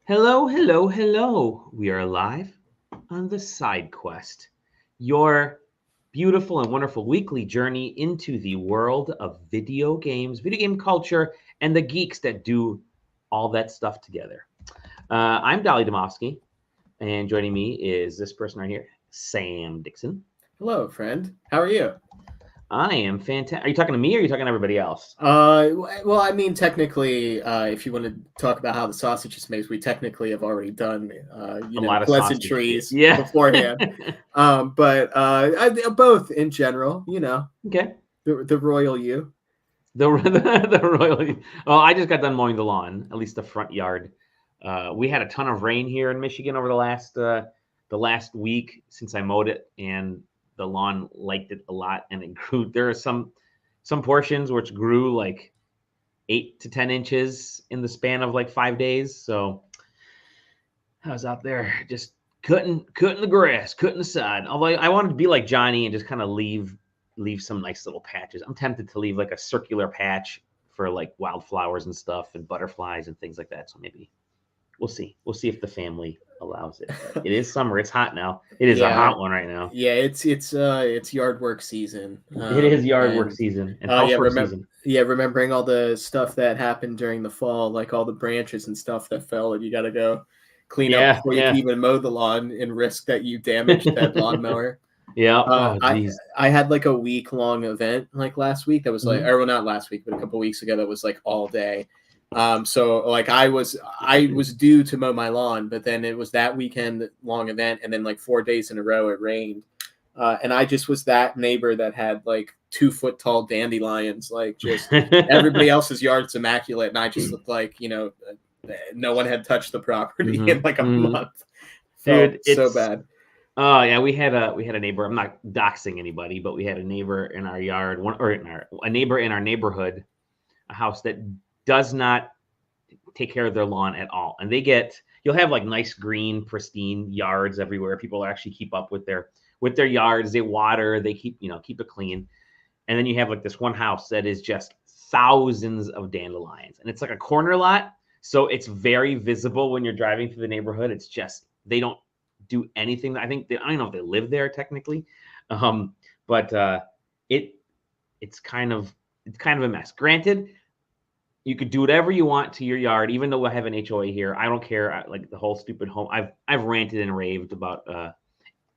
Hello, hello, hello. We are live on the SideQuest, your beautiful and wonderful weekly journey into the world of video games, video game culture, and the geeks that do all that stuff together. I'm Dolly Domofsky, and joining me is this person right here, Sam Dixon. Hello, friend. How are you? I am fantastic. Are you talking to me or are you talking to everybody else? Well, I mean, technically, if you want to talk about how the sausage is made, we technically have already done, A lot of sausage. pleasantries Yeah. beforehand. But both in general, Okay. the royal you. The royal. Oh, I just got done mowing the lawn, at least the front yard. We had a ton of rain here in Michigan over the last week since I mowed it, and the lawn liked it a lot, and it grew. There are some portions which grew like 8 to 10 inches in the span of like 5 days. So I was out there just cutting the grass, cutting the side. Although I wanted to be like Johnny and just kind of leave some nice little patches. I'm tempted to leave like a circular patch for like wildflowers and stuff and butterflies and things like that. So maybe we'll see. We'll see if the family allows it. But it is summer. It's hot now. It is a Yeah, hot one right now. yeah. It's yard work season. It is yard work And season and yeah, housework season. remembering all the stuff that happened during the fall, like all the branches and stuff that fell, and you got to go clean up Yeah, before you can yeah, even mow the lawn and risk that you damage that lawnmower. yeah. Uh, Oh, I geez. I had like a week long event like last week that was like, Mhm. or well, not last week, but a couple weeks ago that was like all day. So like I was due to mow my lawn, but then it was that weekend long event, and then like 4 days in a row it rained, and I just was that neighbor that had like 2 foot tall dandelions, like just everybody else's yard's immaculate, and I just looked like no one had touched the property in Mhm, like a mhm. month. Felt Dude, so it's bad. oh yeah, we had a neighbor. I'm not doxing anybody, but we had a neighbor in our yard, one or in our a neighbor in our neighborhood, a house that does not take care of their lawn at all. And you'll have like nice green, pristine yards everywhere. People actually keep up with their yards. They water, they keep it clean. And then you have like this one house that is just thousands of dandelions. And it's like a corner lot. So it's very visible when you're driving through the neighborhood. It's just they don't do anything. I don't know if they live there technically. But it it's kind of a mess. Granted, you could do whatever you want to your yard, even though I have an HOA here. I don't care. Like the whole stupid home. I've ranted and raved about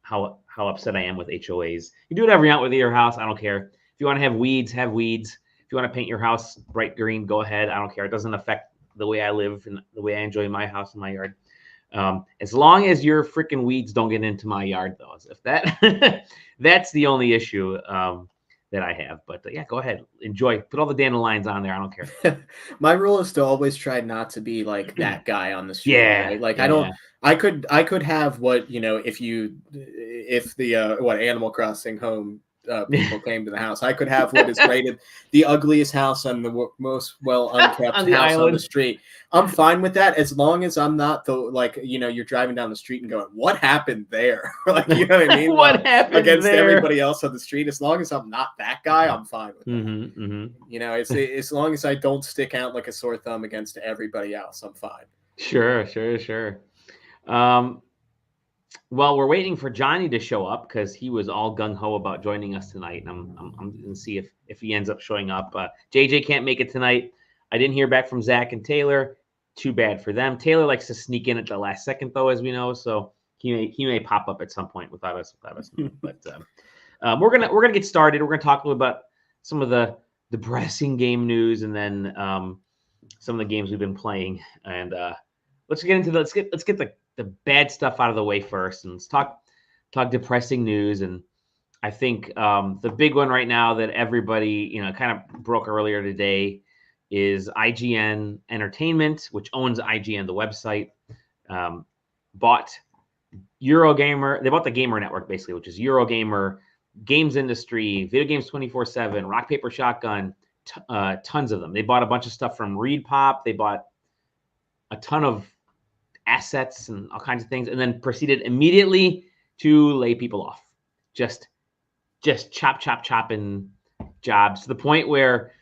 how upset I am with HOAs. You do whatever you want with your house. I don't care. If you want to have weeds, have weeds. If you want to paint your house bright green, go ahead. I don't care. It doesn't affect the way I live and the way I enjoy my house and my yard. As long as your freaking weeds don't get into my yard, though, if that that's the only issue that I have. But yeah, go ahead, enjoy. Put all the dandelions on there. I don't care. My rule is to always try not to be like that guy on the street, Yeah, right? Like I don't yeah. I could have what, if the what Animal Crossing home people came to the house, I could have what is rated the ugliest house and the most well unkept On the house on the island. street. I'm fine with that as long as I'm not the like, you're driving down the street and going, "What happened there?" Like, you know what I mean? What happened Against there? everybody else on the street, as long as I'm not that guy, I'm fine with that. Mm-hmm, mm-hmm. It's as long as I don't stick out like a sore thumb against everybody else, I'm fine. Sure, sure, sure. Um, well, we're waiting for Johnny to show up because he was all gung ho about joining us tonight, and I'm going to see if he ends up showing up. JJ can't make it tonight. I didn't hear back from Zach and Taylor. Too bad for them. Taylor likes to sneak in at the last second, though, as we know, so he may pop up at some point without us knowing. But we're gonna get started. We're gonna talk a little about some of the depressing game news, and then some of the games we've been playing, and let's get the bad stuff out of the way first, and let's talk depressing news. And I think the big one right now that everybody kind of broke earlier today is IGN Entertainment, which owns IGN, the website, bought Eurogamer. They bought the Gamer Network basically, which is Eurogamer, Games Industry, Video Games 24/7, Rock Paper Shotgun, tons of them. They bought a bunch of stuff from Reed Pop. They bought a ton of assets and all kinds of things, and then proceeded immediately to lay people off. Just chopping jobs to the point where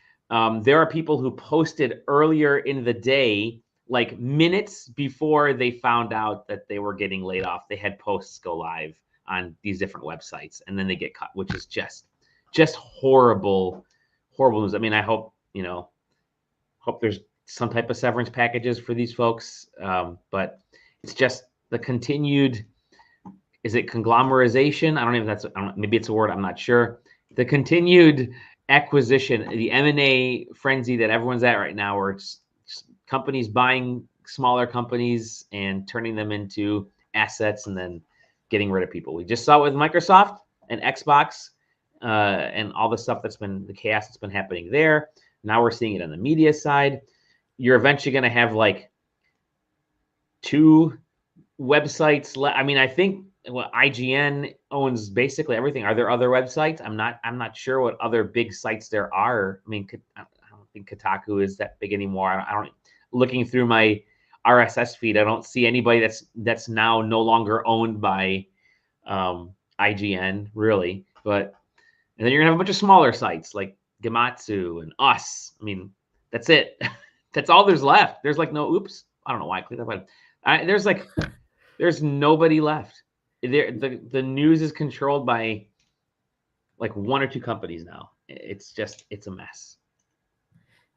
there are people who posted earlier in the day like minutes before they found out that they were getting laid off, they had posts go live on these different websites, and then they get cut, which is just horrible news. I mean, I hope, hope there's some type of severance packages for these folks, but it's just the continued, is it conglomerization? I don't know if that's, maybe it's a word, I'm not sure. The continued acquisition, the M&A frenzy that everyone's at right now, where it's companies buying smaller companies and turning them into assets and then getting rid of people. We just saw it with Microsoft and Xbox, and all the stuff the chaos that's been happening there. Now we're seeing it on the media side. You're eventually going to have like 2 websites. I mean, I think IGN owns basically everything. Are there other websites? I'm not sure what other big sites there are. I mean, I don't think Kotaku is that big anymore. I don't. Looking through my RSS feed, I don't see anybody that's now no longer owned by IGN, really. But and then you're gonna have a bunch of smaller sites like Gematsu and Us. I mean, that's it. That's all there's left. There's like no oops. I don't know why I clicked that button. There's nobody left. The news is controlled by like 1 or 2 companies now. It's a mess.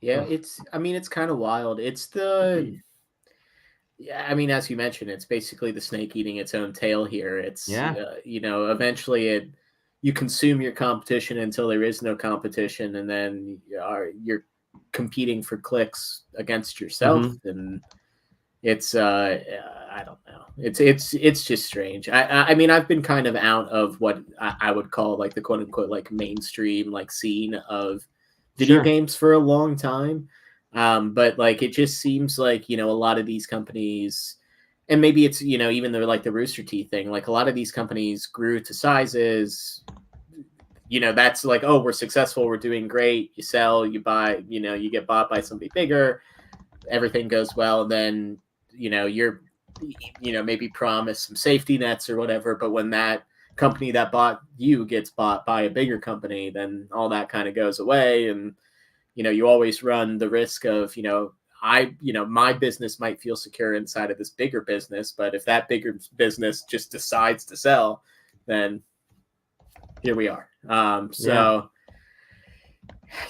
Yeah, it's kind of wild. It's I mean, as you mentioned, it's basically the snake eating its own tail here. It's, eventually you consume your competition until there is no competition. And then you're competing for clicks against yourself. And it's, I don't know. It's just strange. I mean, I've been kind of out of what I would call like the quote unquote, like mainstream, like scene of video games for a long time. But like, it just seems like, a lot of these companies, and maybe it's, even though like the Rooster Teeth thing, like a lot of these companies grew to sizes, that's like, oh, we're successful. We're doing great. You sell, you buy, you get bought by somebody bigger, everything goes well. And then, you're, maybe promise some safety nets or whatever. But when that company that bought you gets bought by a bigger company, then all that kind of goes away. And, you always run the risk of, my business might feel secure inside of this bigger business, but if that bigger business just decides to sell, then here we are.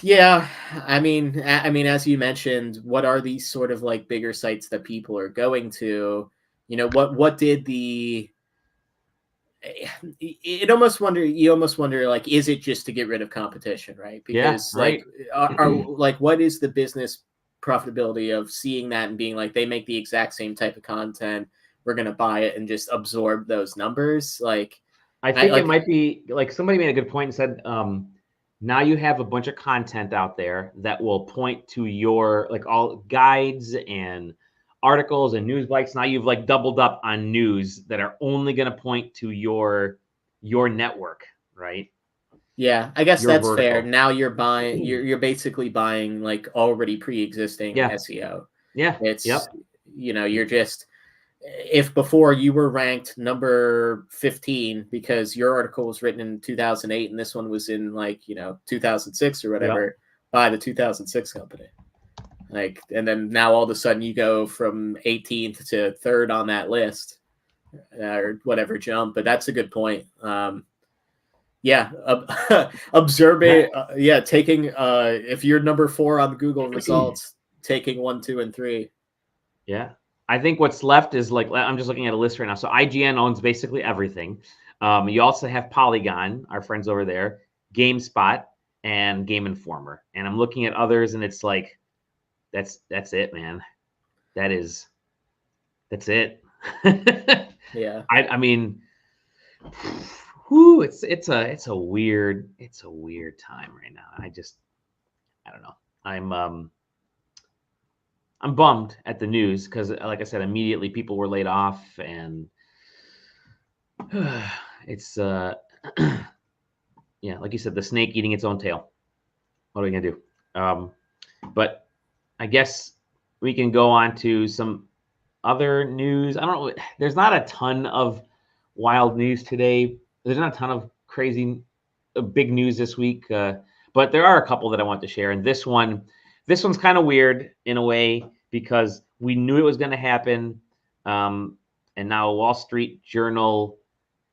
Yeah, I mean, as you mentioned, what are these sort of like bigger sites that people are going to? What did the you almost wonder like, is it just to get rid of competition, right? Because like like what is the business profitability of seeing that and being like, they make the exact same type of content, we're gonna buy it and just absorb those numbers? Like, I think it might be like somebody made a good point and said, now you have a bunch of content out there that will point to your like all guides and articles and news bites. Now you've like doubled up on news that are only going to point to your network, right? Yeah, I guess that's fair. Now you're buying, you're basically buying like already pre-existing SEO. Yeah, it's you're just, if before you were ranked number 15 because your article was written in 2008 and this one was in like 2006 or whatever, by the 2006 company. Like, and then now all of a sudden you go from 18th to 3rd on that list, or whatever jump. But that's a good point. Observing, taking if you're number 4 on the Google results, taking 1, 2, and 3. Yeah, I think what's left is like, I'm just looking at a list right now. So IGN owns basically everything. You also have Polygon, our friends over there, GameSpot, and Game Informer. And I'm looking at others, and it's like, that's it, man. That's it. Yeah. I mean, whew, it's a weird time right now. I don't know. I'm bummed at the news because, like I said, immediately people were laid off, and it's like you said, the snake eating its own tail. What are we gonna do? But I guess we can go on to some other news. I don't know. There's not a ton of wild news today. There's not a ton of crazy big news this week, but there are a couple that I want to share. And this one's kind of weird in a way because we knew it was going to happen. And now Wall Street Journal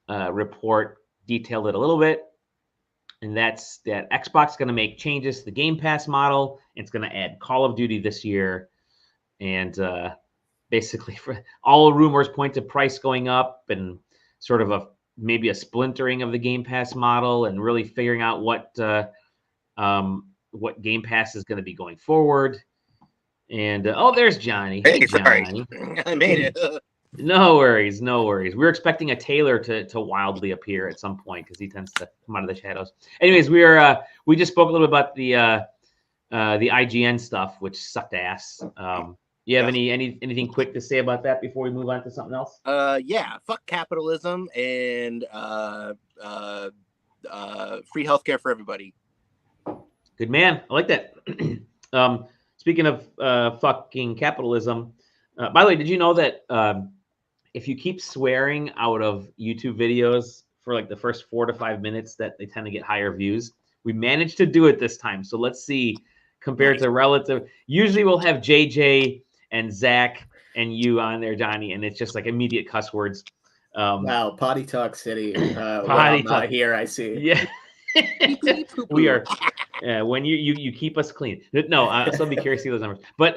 report detailed it a little bit. And that's that Xbox is going to make changes to the Game Pass model. It's going to add Call of Duty this year. And basically, all rumors point to price going up and sort of maybe a splintering of the Game Pass model, and really figuring out what Game Pass is going to be going forward. And there's Johnny. Hey, Johnny. sorry. I made it. No worries, no worries. We're expecting a Taylor to wildly appear at some point because he tends to come out of the shadows. Anyways, we just spoke a little bit about the IGN stuff, which sucked ass. You have anything quick to say about that before we move on to something else? Yeah, fuck capitalism and free healthcare for everybody. Good man. I like that. Speaking of fucking capitalism, by the way, did you know that if you keep swearing out of YouTube videos for like the first 4 to 5 minutes, that they tend to get higher views? We managed to do it this time. So let's see, compared to relative. Usually we'll have JJ and Zach and you on there, Johnny, and it's just like immediate cuss words. Wow, potty talk city. Potty talk here, I see. Yeah. We are when you keep us clean. No, so I'll be curious to see those numbers. But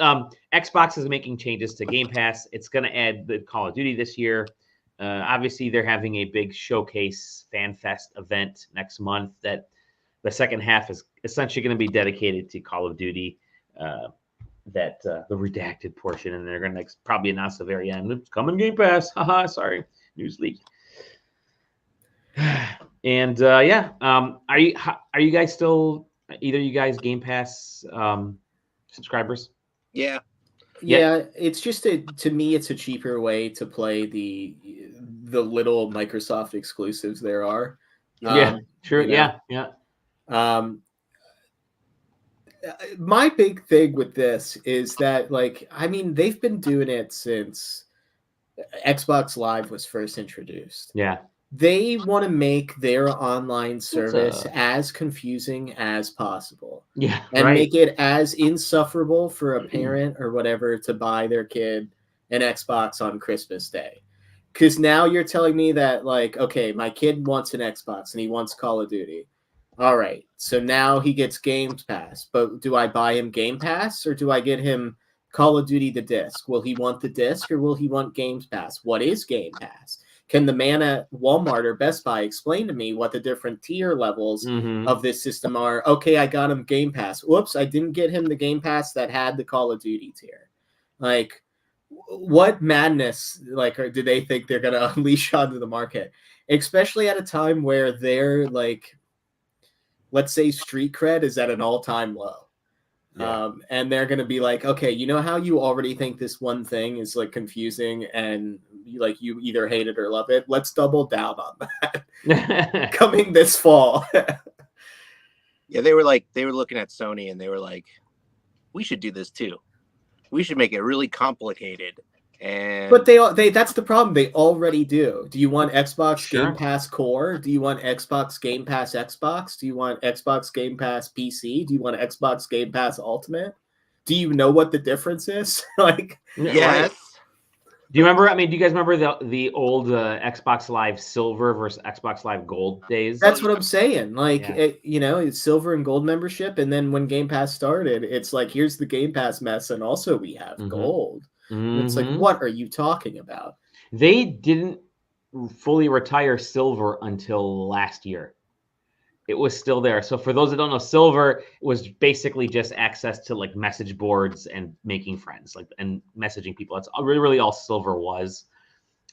Xbox is making changes to Game Pass. It's going to add the Call of Duty this year. Obviously, they're having a big showcase fan fest event next month. That the second half is essentially going to be dedicated to Call of Duty. The redacted portion, and they're going to probably announce the very end. It's coming Game Pass. Haha, sorry, news leak. And are you guys still, either you guys, Game Pass subscribers? Yeah. It's just to me, it's a cheaper way to play the little Microsoft exclusives there are. True. You know? Yeah. My big thing with this is that, they've been doing it since Xbox Live was first introduced. Yeah. They want to make their online service as confusing as possible. Yeah. And make it as insufferable for a parent or whatever to buy their kid an Xbox on Christmas Day. Because now you're telling me that, okay, my kid wants an Xbox and he wants Call of Duty. All right, so now he gets Game Pass, but do I buy him Game Pass or do I get him Call of Duty the disc? Will he want the disc or will he want Game Pass? What is Game Pass? Can the man at Walmart or Best Buy explain to me what the different tier levels of this system are? Okay, I got him Game Pass. Whoops, I didn't get him the Game Pass that had the Call of Duty tier. What madness do they think they're going to unleash onto the market? Especially at a time where they're let's say street cred is at an all-time low. Yeah. And they're going to be like, okay, you know how you already think this one thing is confusing and you either hate it or love it? Let's double down on that. Coming this fall. Yeah, they were looking at Sony and they were like, we should do this too. We should make it really complicated. But they that's the problem. They already do. Do you want Xbox Game Pass Core? Do you want Xbox Game Pass Xbox? Do you want Xbox Game Pass PC? Do you want Xbox Game Pass Ultimate? Do you know what the difference is? Yes. Do you remember? Do you guys remember the old Xbox Live Silver versus Xbox Live Gold days? That's what I'm saying. It's Silver and Gold membership, and then when Game Pass started, it's here's the Game Pass mess, and also we have Gold. It's what are you talking about? They didn't fully retire Silver until last year. It was still there. So for those that don't know, Silver was basically just access to message boards and making friends, and messaging people. That's really all Silver was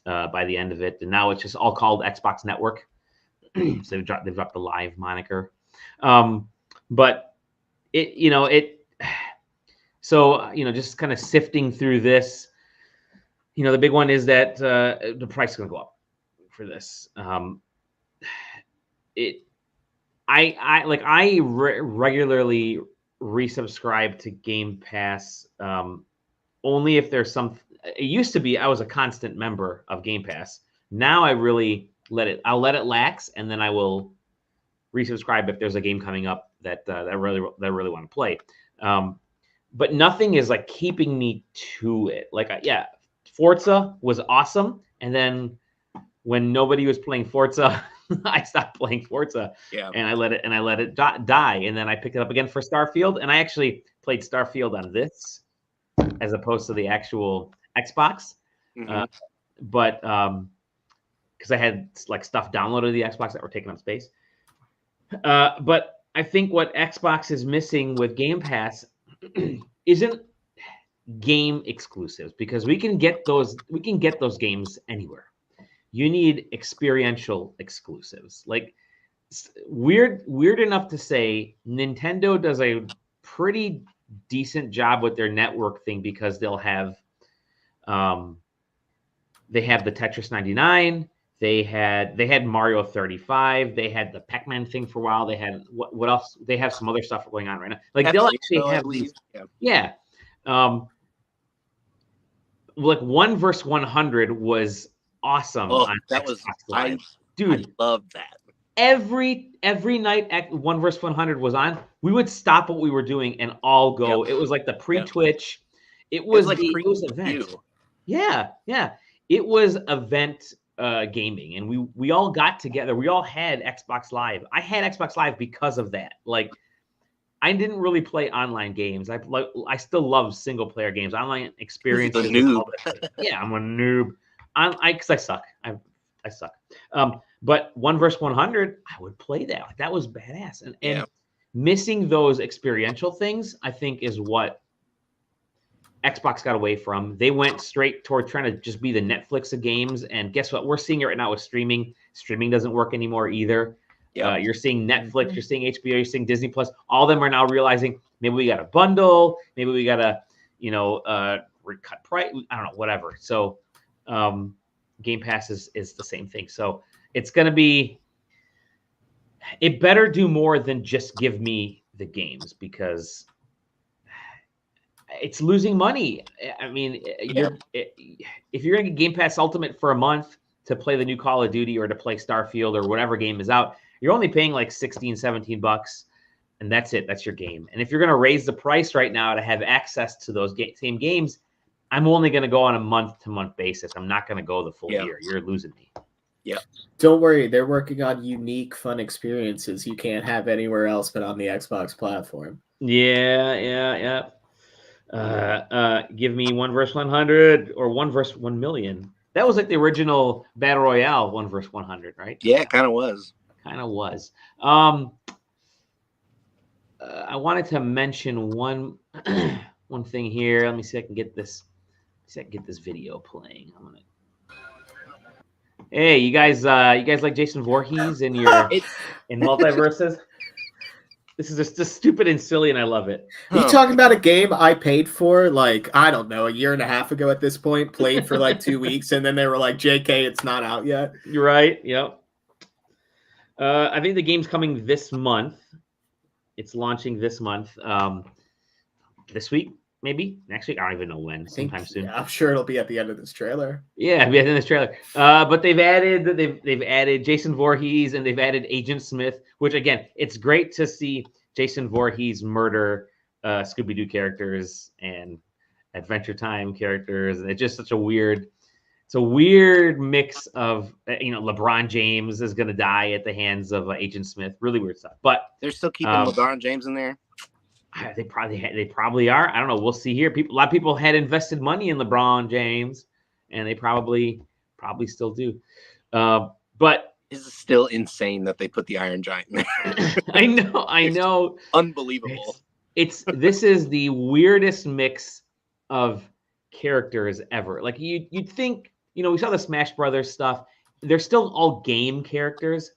by the end of it. And now it's just all called Xbox Network. So they've dropped the Live moniker. But just kind of sifting through this, the big one is that the price is going to go up for this. I regularly resubscribe to Game Pass only if there's some. It used to be I was a constant member of Game Pass. Now I really I'll let it lax, and then I will resubscribe if there's a game coming up that I really want to play. but nothing is like keeping me to it. Like, yeah, Forza was awesome, and then when nobody was playing Forza, I stopped playing Forza, and I let it die. And then I picked it up again for Starfield, and I actually played Starfield on this as opposed to the actual Xbox. But because I had like stuff downloaded to the Xbox that were taking up space. But I think what Xbox is missing with Game Pass isn't game exclusives, because we can get those games anywhere. You need experiential exclusives. Like, weird enough to say, Nintendo does a pretty decent job with their network thing, because they'll have they have the Tetris 99, they had Mario 35, they had the Pac-Man thing for a while, they had what else? They have some other stuff going on right now. Like, they'll actually have these, like 1 vs 100 was awesome. That was Live. I loved that. Every night 1 vs 100 was on, we would stop what we were doing and all go. It was like the pre-Twitch. It was like it was event. Yeah. It was event gaming, and we all got together. We all had Xbox Live. I had Xbox Live because of that. Like, I didn't really play online games. I still love single player games. Online experiences. Noob. Yeah, I'm a noob. Because I suck. I suck. But 1 vs 100, I would play that. Like, that was badass. And missing those experiential things, I think, is what Xbox got away from. They went straight toward trying to just be the Netflix of games. And guess what? We're seeing it right now with streaming. Streaming doesn't work anymore either. You're seeing Netflix, you're seeing HBO, you're seeing Disney Plus. All of them are now realizing maybe we got a bundle, maybe we got a, recut price. I don't know, whatever. So Game Pass is the same thing. So it's going to be, it better do more than just give me the games, because it's losing money. I mean, if you're going to get Game Pass Ultimate for a month to play the new Call of Duty or to play Starfield or whatever game is out, you're only paying like $16-17, and that's it. That's your game. And if you're going to raise the price right now to have access to those same games, I'm only going to go on a month-to-month basis. I'm not going to go the full year. You're losing me. Yeah. Don't worry. They're working on unique, fun experiences you can't have anywhere else but on the Xbox platform. Yeah. Give me 1 vs 100 or 1 vs 1 million. That was like the original Battle Royale 1 vs 100, right? Yeah, it kind of was. I wanted to mention one thing here. Let me see if I can get this. Video playing. Hey, you guys like Jason Voorhees in your in Multiversus? This is just stupid and silly, and I love it. You talking about a game I paid for, like, I don't know, a year and a half ago at this point, played for like 2 weeks, and then they were like, JK, it's not out yet. You're right. Yep. I think the game's coming this month. It's launching this month. This week, maybe next week. I don't even know when. Sometime soon. Yeah, I'm sure it'll be at the end of this trailer. Yeah, it'll be at the end of this trailer. But they've added Jason Voorhees, and they've added Agent Smith, which, again, it's great to see Jason Voorhees murder Scooby-Doo characters and Adventure Time characters, and it's just such a weird. It's a weird mix of, LeBron James is going to die at the hands of Agent Smith. Really weird stuff. But they're still keeping LeBron James in there. They probably are. I don't know. We'll see here. A lot of people had invested money in LeBron James, and they probably still do. But it's still insane that they put the Iron Giant in there. I know. Unbelievable. This is the weirdest mix of characters ever. Like, you'd think, we saw the Smash Brothers stuff. They're still all game characters,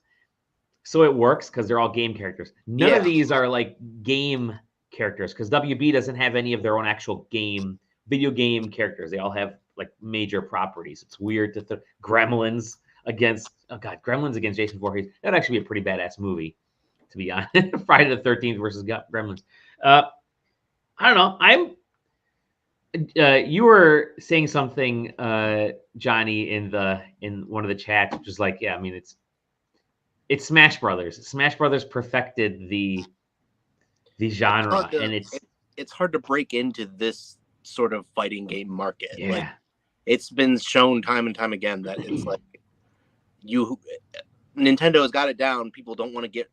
so it works because they're all game characters. None of these are like game characters, because WB doesn't have any of their own actual video game characters. They all have like major properties. It's weird to Gremlins against Jason Voorhees. That'd actually be a pretty badass movie, to be honest. Friday the 13th versus Gremlins. I don't know. You were saying something, Johnny, in one of the chats, which is like, it's Smash Brothers. Smash Brothers perfected the genre, and it's hard to break into this sort of fighting game market. Yeah. Like, it's been shown time and time again that it's like Nintendo has got it down. People don't want to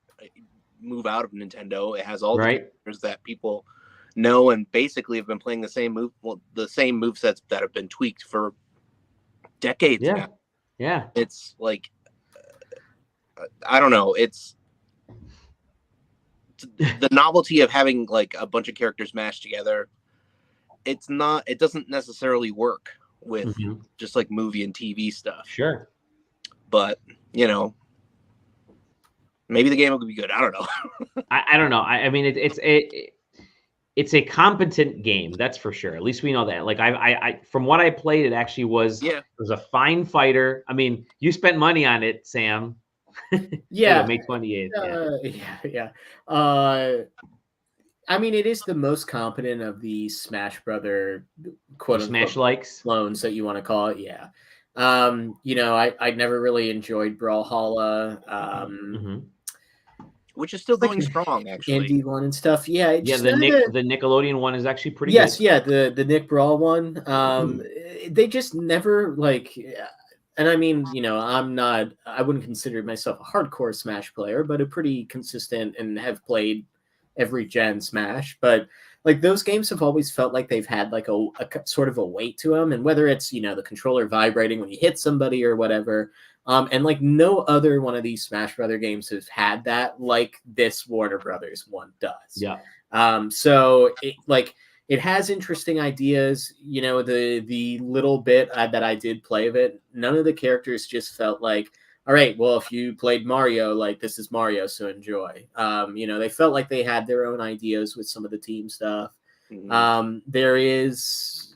move out of Nintendo. It has all the characters that people know and basically have been playing the same movesets that have been tweaked for decades now. Yeah. It's like, I don't know. It's the novelty of having like a bunch of characters mashed together. It doesn't necessarily work with just like movie and TV stuff. Sure. But, you know, maybe the game will be good. I don't know. I don't know. I mean, it's a competent game, that's for sure. At least we know that. Like I from what I played, it actually was. Yeah. It was a fine fighter. I mean, you spent money on it, Sam. Yeah. May 28th. Yeah. I mean, it is the most competent of the Smash Brother quote Smash likes clones that you want to call it. Yeah. You know, I never really enjoyed Brawlhalla. Which is still going strong, actually. Indie one and stuff. Yeah. The Nickelodeon one is actually pretty good. Yeah, the Nick Brawl one. They just never like, and I mean, you know, I wouldn't consider myself a hardcore Smash player, but a pretty consistent and have played every gen Smash. But like those games have always felt like they've had like a sort of a weight to them, and whether it's, you know, the controller vibrating when you hit somebody or whatever. And like no other one of these Smash Brother games has had that like this Warner Brothers one does. Yeah. So it has interesting ideas. You know, the little bit that I did play of it, none of the characters just felt like, all right, well, if you played Mario, like this is Mario, so enjoy. You know, they felt like they had their own ideas with some of the team stuff. There is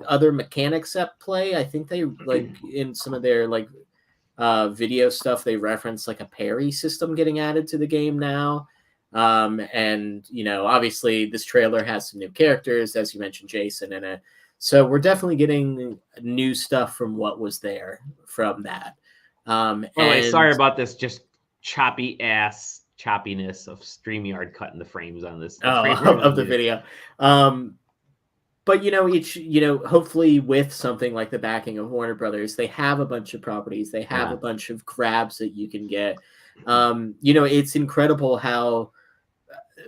other mechanics at play. I think they like in some of their like video stuff, they reference like a parry system getting added to the game now. And you know, obviously this trailer has some new characters, as you mentioned, Jason in it. So we're definitely getting new stuff from what was there from that. Sorry about this just choppiness of StreamYard cutting the frames on this of the video. But you know, hopefully with something like the backing of Warner Brothers, they have a bunch of properties, they have a bunch of grabs that you can get. You know, it's incredible how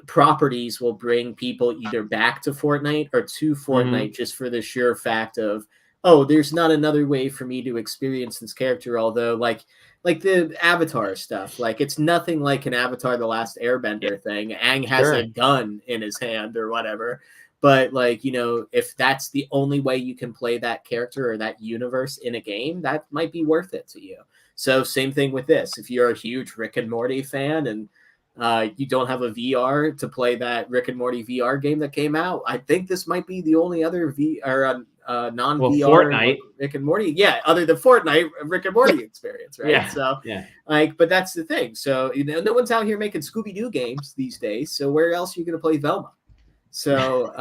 properties will bring people either back to Fortnite or to Fortnite just for the sheer fact of, oh, there's not another way for me to experience this character. Although like the Avatar stuff, like it's nothing like an Avatar The Last Airbender thing. Aang has a gun in his hand or whatever. But like, you know, if that's the only way you can play that character or that universe in a game, that might be worth it to you. So same thing with this. If you're a huge Rick and Morty fan and you don't have a VR to play that Rick and Morty VR game that came out, I think this might be the only other non-VR Fortnite. Rick and Morty. Yeah, other than Fortnite, Rick and Morty experience, right? Yeah. So, like, but that's the thing. So, you know, no one's out here making Scooby-Doo games these days. So where else are you going to play Velma? So,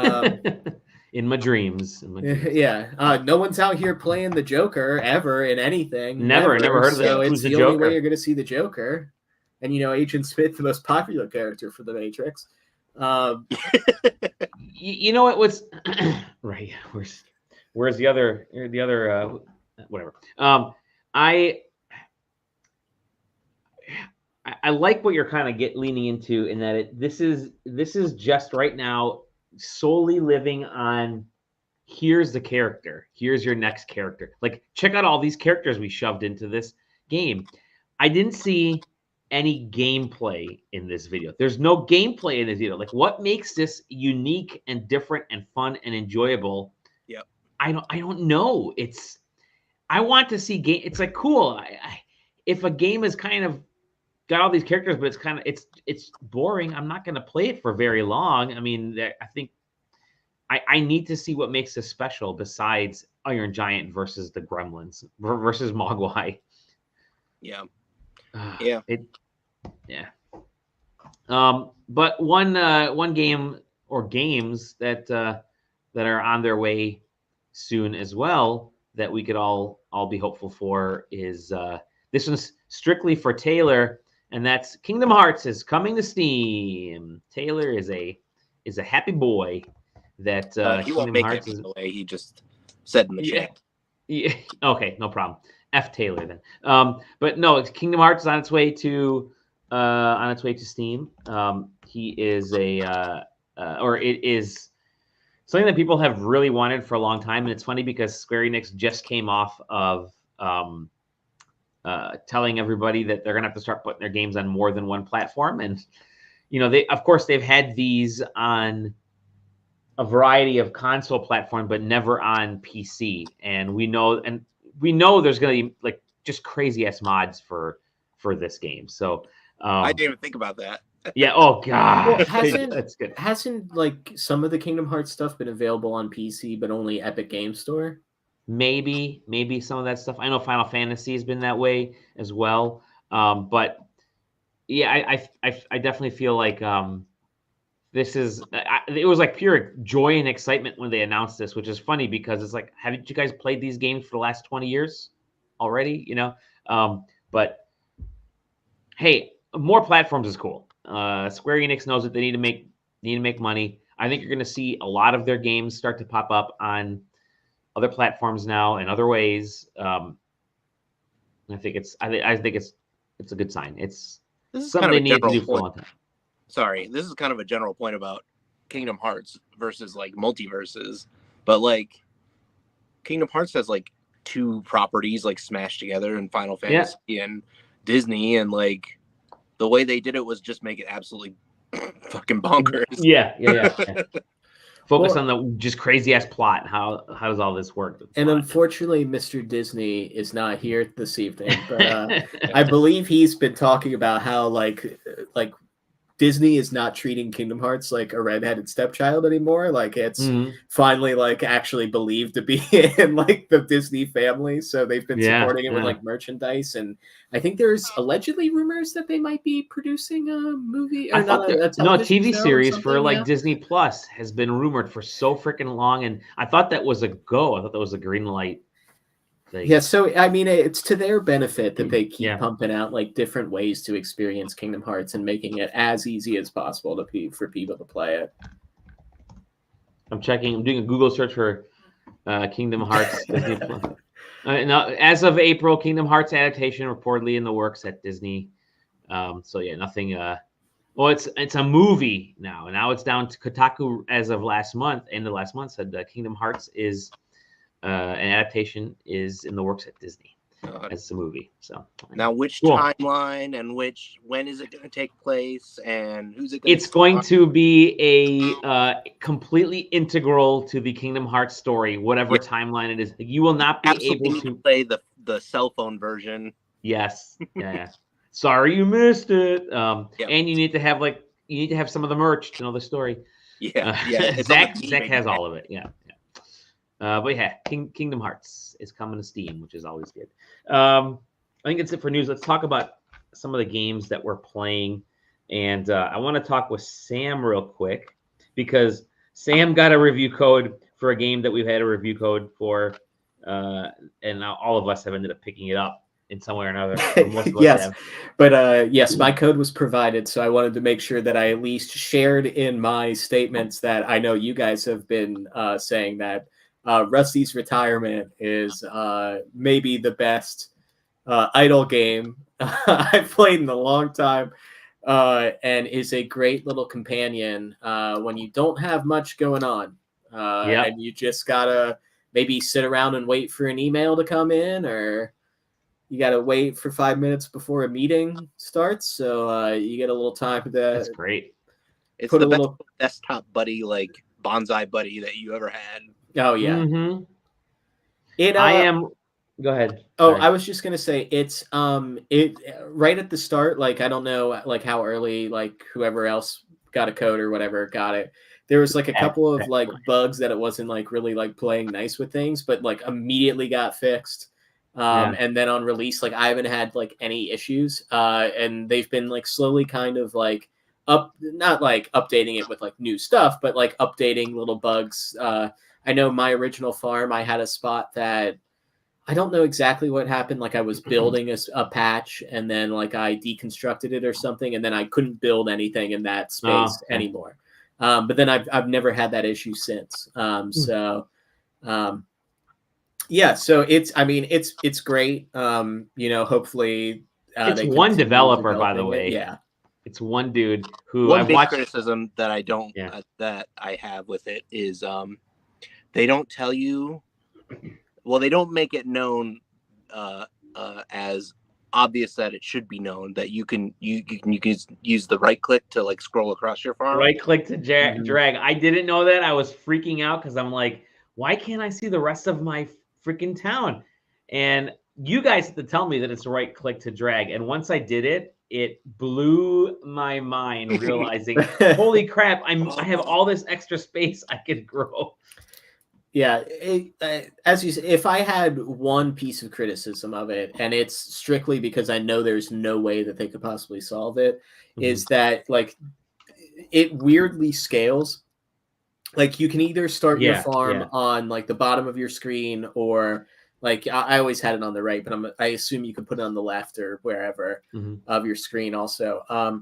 in my dreams. Yeah. No one's out here playing the Joker ever in anything. Never heard of that. So Who's it's the only way you're going to see the Joker. And, you know, Agent Smith, the most popular character for the Matrix. You know, it was right. Where's the other whatever. I like what you're kind of leaning into in that this is just right now solely living on here's the character, here's your next character. Like, check out all these characters we shoved into this game. I didn't see any gameplay in this video. There's no gameplay in this video. Like, what makes this unique and different and fun and enjoyable? Yep. I don't know. I want to see game. It's like, cool. If a game is kind of got all these characters, but it's boring, I'm not going to play it for very long. I mean, I think I need to see what makes this special besides Iron Giant versus the Gremlins versus Mogwai. Yeah. But one game or games that are on their way soon as well that we could all be hopeful for is this one's strictly for Taylor, and that's Kingdom Hearts is coming to Steam. Taylor is a is a happy boy that he won't Kingdom make Hearts it is. the way he just said in the chat. Yeah. Okay, no problem. F Taylor then. But no, Kingdom Hearts is on its way to Steam. He is or it is something that people have really wanted for a long time, and it's funny because Square Enix just came off of telling everybody that they're gonna have to start putting their games on more than one platform, and they've had these on a variety of console platform, but never on PC. And we know there's going to be like just crazy ass mods for this game. So I didn't even think about that. Yeah. Oh god. Well, that's good. Hasn't like some of the Kingdom Hearts stuff been available on PC, but only Epic Game Store? Maybe some of that stuff. I know Final Fantasy has been that way as well. But yeah, I definitely feel like this is it was like pure joy and excitement when they announced this, which is funny because it's like, haven't you guys played these games for the last 20 years already? But hey, more platforms is cool. Square Enix knows that they need to make money. I think you're going to see a lot of their games start to pop up on other platforms now in other ways. I think it's a good sign. It's something they need to do for a long time. Sorry, this is kind of a general point about Kingdom Hearts versus like Multiversus, but like Kingdom Hearts has like two properties like smashed together in Final Fantasy and Disney, and like the way they did it was just make it absolutely fucking bonkers. Yeah. Focus on the just crazy ass plot. How does all this work? And unfortunately, Mr. Disney is not here this evening, but I believe he's been talking about how like Disney is not treating Kingdom Hearts like a redheaded stepchild anymore. Like it's finally like actually believed to be in like the Disney family. So they've been supporting it with like merchandise. And I think there's allegedly rumors that they might be producing a movie or a TV series for like Disney Plus has been rumored for so freaking long. And I thought that was a go. I thought that was a green light thing. Yeah, so I mean, it's to their benefit that they keep pumping out like different ways to experience Kingdom Hearts and making it as easy as possible for people to play it. I'm doing a Google search for Kingdom Hearts. Now, as of April, Kingdom Hearts adaptation reportedly in the works at Disney. So yeah, nothing. Well, it's a movie now. Now it's down to Kotaku as of last month. End of last month said Kingdom Hearts is. An adaptation is in the works at Disney as a movie. So now, which timeline and when is it going to take place, and who's it? It's going to be a completely integral to the Kingdom Hearts story, whatever timeline it is. You will not be able to play the cell phone version. Yes, yeah. Sorry, you missed it. And you need to have some of the merch to know the story. Yeah. Zach has all of it. Yeah. But yeah, Kingdom Hearts is coming to Steam, which is always good. I think that's it for news. Let's talk about some of the games that we're playing. And I want to talk with Sam real quick because Sam got a review code for a game that we've had a review code for. And now all of us have ended up picking it up in some way or another. Yes. But yes, my code was provided. So I wanted to make sure that I at least shared in my statements that I know you guys have been saying that Rusty's Retirement is maybe the best idle game I've played in a long time, and is a great little companion when you don't have much going on, and you just gotta maybe sit around and wait for an email to come in, or you gotta wait for 5 minutes before a meeting starts, so you get a little time to. That's great. It's the best desktop buddy, like bonsai buddy that you ever had. Oh yeah. Mm-hmm. Go ahead. Oh, sorry. I was just gonna say it's it right at the start. Like I don't know like how early like whoever else got a code or whatever got it. There was like a couple of like bugs that it wasn't like really like playing nice with things, but like immediately got fixed. And then on release, like I haven't had like any issues. And they've been like slowly kind of like not like updating it with like new stuff, but like updating little bugs. I know my original farm, I had a spot that I don't know exactly what happened. Like I was building a patch and then like I deconstructed it or something. And then I couldn't build anything in that space anymore. But then I've never had that issue since. Yeah, so it's great. Hopefully it's they one continue developer, by the developing it. way. Yeah. It's one dude who One I've big watched. criticism that I don't that I have with it is they don't tell you. Well, they don't make it known as obvious that it should be known that you can use the right click to like scroll across your farm. Right click to drag. I didn't know that. I was freaking out because I'm like, why can't I see the rest of my freaking town? And you guys had to tell me that it's right click to drag. And once I did it, it blew my mind realizing, holy crap, I have all this extra space I could grow. Yeah, as you say, if I had one piece of criticism of it, and it's strictly because I know there's no way that they could possibly solve it, is that like it weirdly scales. Like you can either start your farm on like the bottom of your screen, or like I always had it on the right, but I assume you can put it on the left or wherever of your screen also.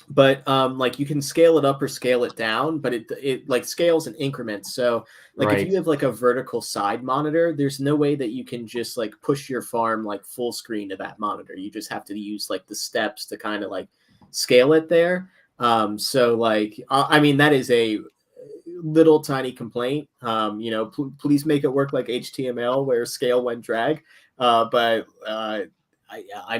But like you can scale it up or scale it down, but it like scales in increments. So like if you have like a vertical side monitor, there's no way that you can just like push your farm like full screen to that monitor. You just have to use like the steps to kind of like scale it there. So like I mean that is a little tiny complaint. Please make it work like HTML where scale when drag. But I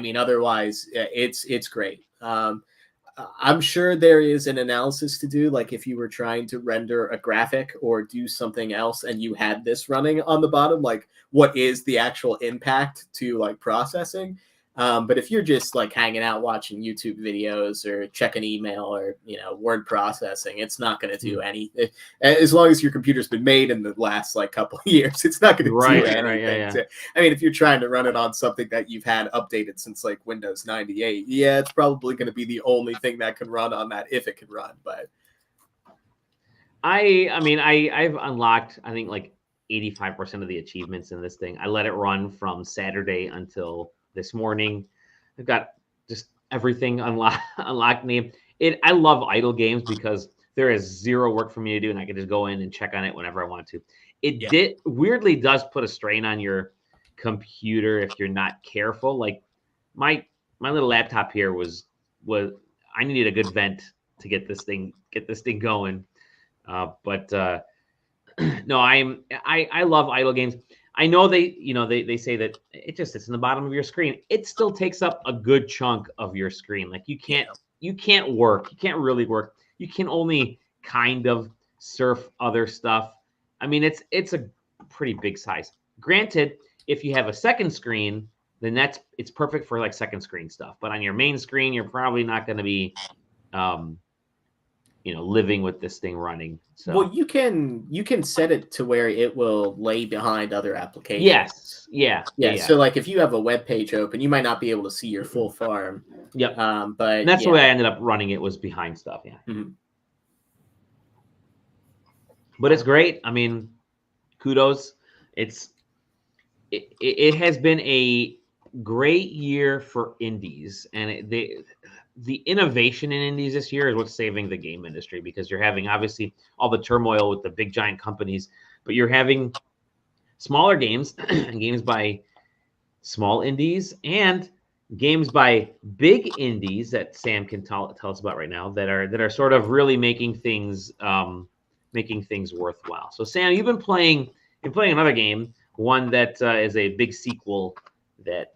mean otherwise it's great. I'm sure there is an analysis to do, like if you were trying to render a graphic or do something else and you had this running on the bottom, like what is the actual impact to like processing? But if you're just like hanging out watching YouTube videos or checking email or word processing, it's not going to do anything. As long as your computer's been made in the last like couple of years, it's not going to do anything. I mean, if you're trying to run it on something that you've had updated since like Windows 98, yeah, it's probably going to be the only thing that can run on that if it can run. But I've unlocked I think like 85% of the achievements in this thing. I let it run from Saturday until this morning. I've got just everything unlocked me. I love idle games because there is zero work for me to do, and I can just go in and check on it whenever I want to. It weirdly does put a strain on your computer if you're not careful. Like my little laptop here was I needed a good vent to get this thing going. But no, I love idle games. I know they say that it just sits in the bottom of your screen. It still takes up a good chunk of your screen. Like you can't work. You can't really work. You can only kind of surf other stuff. I mean, it's a pretty big size. Granted, if you have a second screen, then it's perfect for like second screen stuff. But on your main screen, you're probably not going to be living with this thing running. So well, you can set it to where it will lay behind other applications. Yes. Yeah. So like if you have a web page open, you might not be able to see your full farm. Yep. But and that's the way I ended up running it, was behind stuff. Yeah. Mm-hmm. But it's great. I mean, kudos. It has been a great year for indies, and the innovation in indies this year is what's saving the game industry, because you're having obviously all the turmoil with the big giant companies, but you're having smaller games and games by small indies and games by big indies that Sam can tell us about right now that are sort of really making things worthwhile. So Sam, you've been playing another game, one that is a big sequel that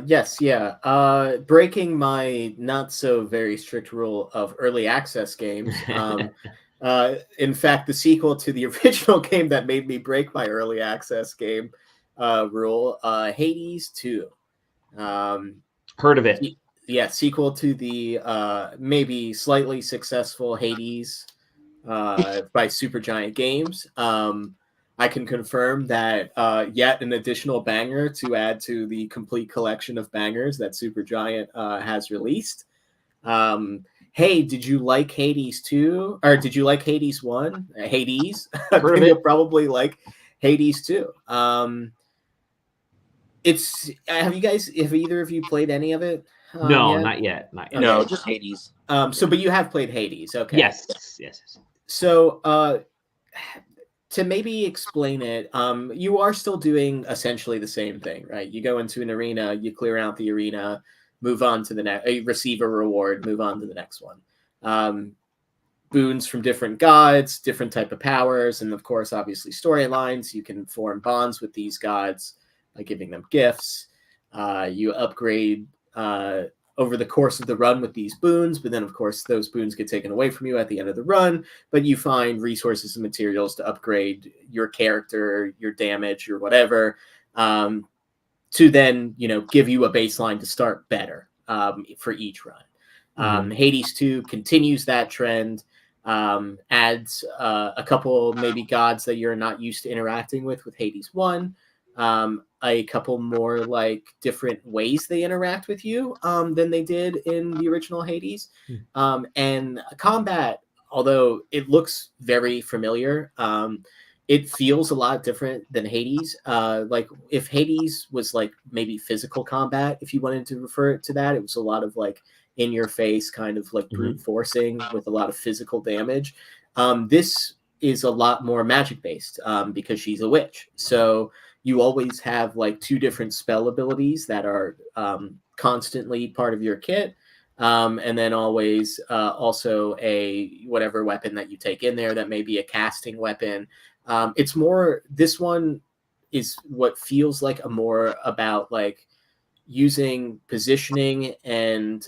Yes, yeah. Breaking my not so very strict rule of early access games. In fact, the sequel to the original game that made me break my early access game rule, Hades 2. Heard of it? Yeah, sequel to the maybe slightly successful Hades by Supergiant Games. I can confirm that yet an additional banger to add to the complete collection of bangers that Supergiant has released. Hey, did you like Hades 2? Or did you like Hades 1? Hades? Then you'll probably like Hades 2. Have either of you played any of it? No, yet? not yet. Not yet. No, Okay. just Hades. So, but you have played Hades, okay? Yes. So, to maybe explain it, you are still doing essentially the same thing, right? You go into an arena, you clear out the arena, move on to the next, receive a reward, move on to the next one. Boons from different gods, different type of powers, and of course, obviously storylines. You can form bonds with these gods by giving them gifts. You upgrade over the course of the run with these boons, but then of course those boons get taken away from you at the end of the run. But you find resources and materials to upgrade your character, your damage, or whatever, to then give you a baseline to start better for each run. Hades 2 continues that trend. Adds a couple maybe gods that you're not used to interacting with Hades 1. A couple more like different ways they interact with you than they did in the original Hades. And combat, although it looks very familiar, it feels a lot different than Hades. Like if Hades was like maybe physical combat, if you wanted to refer it to that, it was a lot of like in your face kind of like brute forcing with a lot of physical damage. This is a lot more magic based because she's a witch. So you always have like two different spell abilities that are constantly part of your kit. And then always also a whatever weapon that you take in there that may be a casting weapon. It's more, this one is what feels like a more about like using positioning and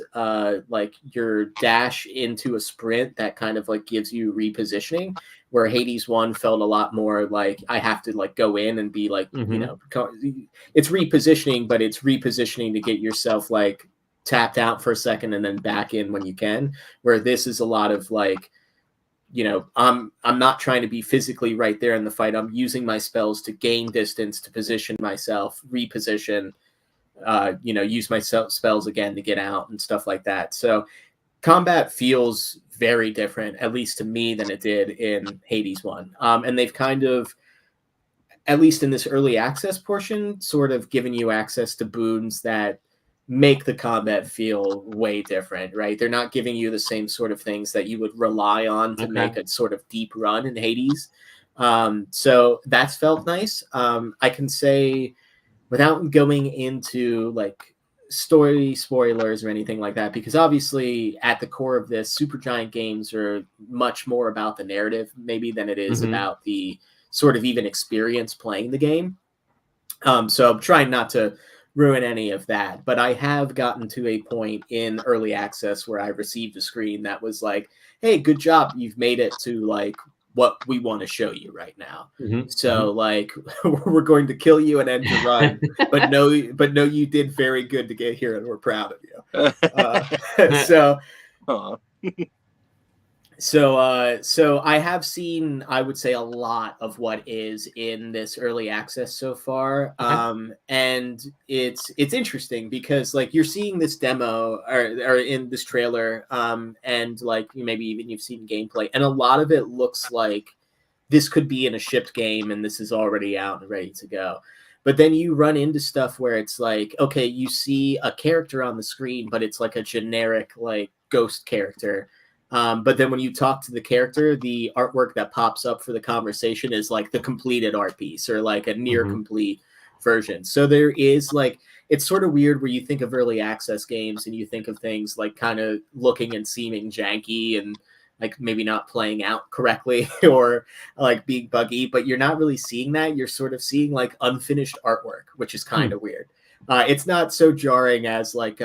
like your dash into a sprint that kind of like gives you repositioning, where Hades 1 felt a lot more like I have to like go in and be like, it's repositioning, but it's repositioning to get yourself like tapped out for a second and then back in when you can, where this is a lot of like, I'm not trying to be physically right there in the fight. I'm using my spells to gain distance, to position myself, reposition, use my spells again to get out and stuff like that. So combat feels very different, at least to me, than it did in Hades 1. And they've kind of, at least in this early access portion, sort of given you access to boons that make the combat feel way different, right? They're not giving you the same sort of things that you would rely on to make a sort of deep run in Hades. So that's felt nice. I can say, without going into like story spoilers or anything like that, because obviously at the core of this, Supergiant games are much more about the narrative maybe than it is about the sort of even experience playing the game. So I'm trying not to ruin any of that, but I have gotten to a point in early access where I received a screen that was like, hey, good job, you've made it to like what we want to show you right now. So like we're going to kill you and end your run, but no, you did very good to get here and we're proud of you. So I have seen, I would say, a lot of what is in this early access so far. And it's interesting because like you're seeing this demo or in this trailer, and like maybe even you've seen gameplay, and a lot of it looks like this could be in a shipped game and this is already out and ready to go. But then you run into stuff where it's like, okay, you see a character on the screen, but it's like a generic like ghost character. But then when you talk to the character, the artwork that pops up for the conversation is like the completed art piece or like a near complete version. So there is like, it's sort of weird where you think of early access games and you think of things like kind of looking and seeming janky and like maybe not playing out correctly or like being buggy, but you're not really seeing that. You're sort of seeing like unfinished artwork, which is kind of weird. It's not so jarring as like,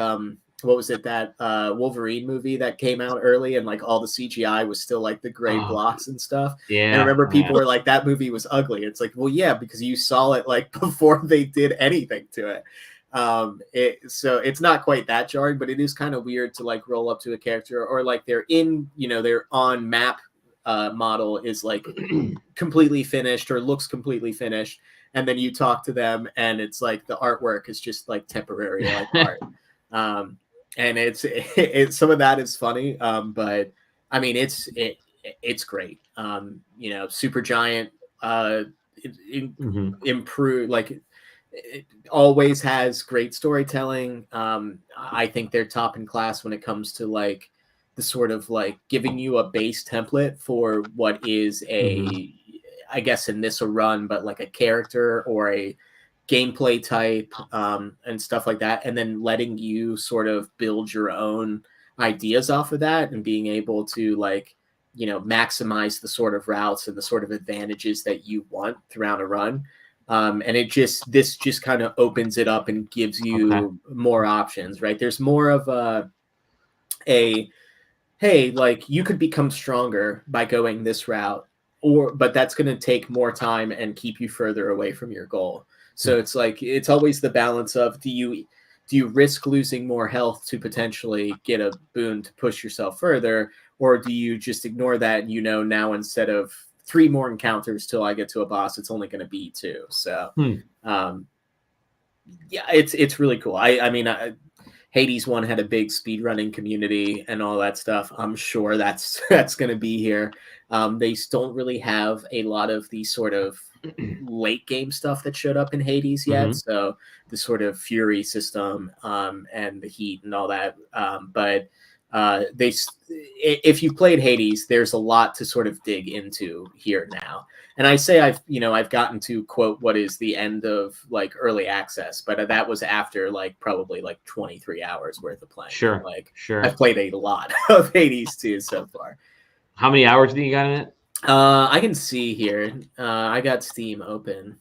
what was it, that Wolverine movie that came out early and like all the CGI was still like the gray blocks and stuff. And I remember people were like, that movie was ugly. It's like, well, yeah, because you saw it like before they did anything to it. So it's not quite that jarring, but it is kind of weird to like roll up to a character or like they're in, their on map model is like completely finished or looks completely finished. And then you talk to them and it's like the artwork is just like temporary like art. And it's some of that is funny, but I mean it's great. Supergiant improve, like it always has great storytelling. I think they're top in class when it comes to like the sort of like giving you a base template for what is a, I guess in this a run, but like a character or a gameplay type, and stuff like that, and then letting you sort of build your own ideas off of that and being able to like, maximize the sort of routes and the sort of advantages that you want throughout a run. And this just kind of opens it up and gives you more options, right? There's more of a hey, like you could become stronger by going this route, but that's going to take more time and keep you further away from your goal. So it's like, it's always the balance of, do you risk losing more health to potentially get a boon to push yourself further? Or do you just ignore that? And now instead of 3 more encounters till I get to a boss, it's only going to be 2. So, yeah, it's really cool. I mean, Hades 1 had a big speedrunning community and all that stuff. I'm sure that's going to be here. They don't really have a lot of the sort of late game stuff that showed up in Hades yet. So the sort of fury system, and the heat and all that. But if you played Hades, there's a lot to sort of dig into here now. And I say I've gotten to quote what is the end of like early access, but that was after like probably like 23 hours worth of playing. Sure. I've played a lot of Hades 2 so far. How many hours do you got in it? I can see here. I got Steam open.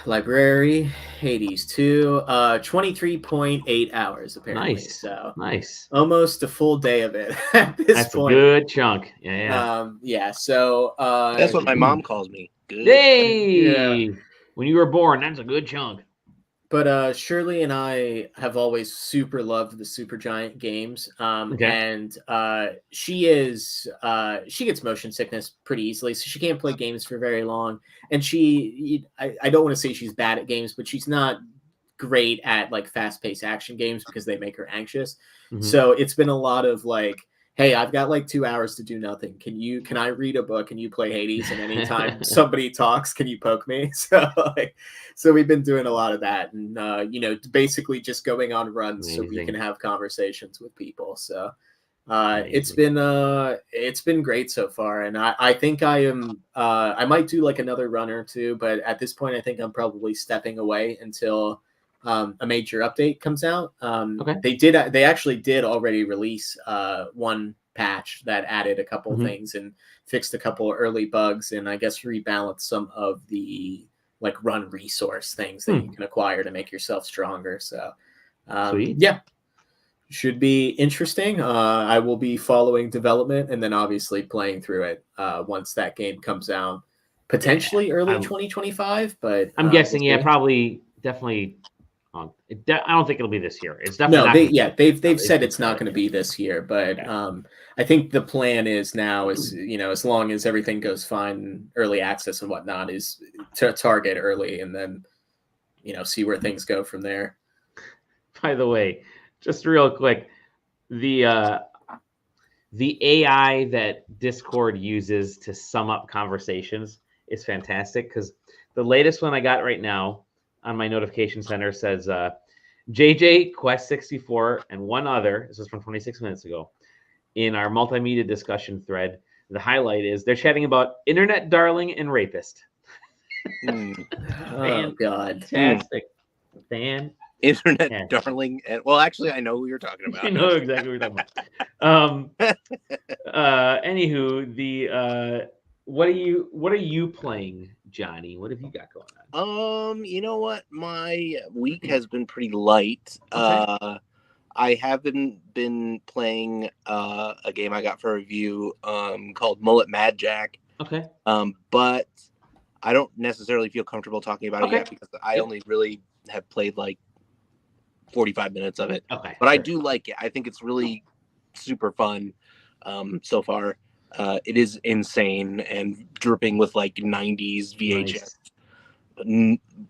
Library, Hades 2, 23.8 hours apparently. Nice. So nice. Almost a full day of it at this That's point. A good chunk. Yeah. Yeah. So that's what my mom calls me. Good. Hey. Yeah. When you were born, that's a good chunk. But Shirley and I have always super loved the Supergiant games. And she gets motion sickness pretty easily, so she can't play games for very long. And I don't want to say she's bad at games, but she's not great at like fast-paced action games because they make her anxious. So it's been a lot of like, hey, I've got like 2 hours to do nothing. Can I read a book and you play Hades? And anytime somebody talks, can you poke me? So we've been doing a lot of that, and basically just going on runs. Amazing. So we can have conversations with people. So it's been great so far, and I think I might do like another run or two, but at this point I think I'm probably stepping away until a major update comes out. They actually did already release one patch that added a couple things and fixed a couple early bugs, and I guess rebalanced some of the like run resource things that you can acquire to make yourself stronger. So yeah, should be interesting. I will be following development and then obviously playing through it once that game comes out, potentially early 2025. But I'm guessing, probably, definitely. I don't think it'll be this year. It's definitely they've said it's not going to be this year, but I think the plan is now is as long as everything goes fine, early access and whatnot, is to target early and then see where things go from there. By the way, just real quick, the AI that Discord uses to sum up conversations is fantastic, because the latest one I got right now on my notification center says JJ, Quest 64, and one other. This is from 26 minutes ago. In our multimedia discussion thread, the highlight is they're chatting about internet darling and rapist. Oh God! Fantastic. Internet darling, and well, actually, I know who you're talking about. I know exactly what you're talking about. Anywho, the what are you playing, Johnny? What have you got going on? You know what? My week has been pretty light. Okay. I haven't been playing a game I got for review called Mullet Mad Jack. Okay. But I don't necessarily feel comfortable talking about it yet because I only really have played like 45 minutes of it. Okay. But I do like it. I think it's really super fun so far. It is insane and dripping with like 90s VHS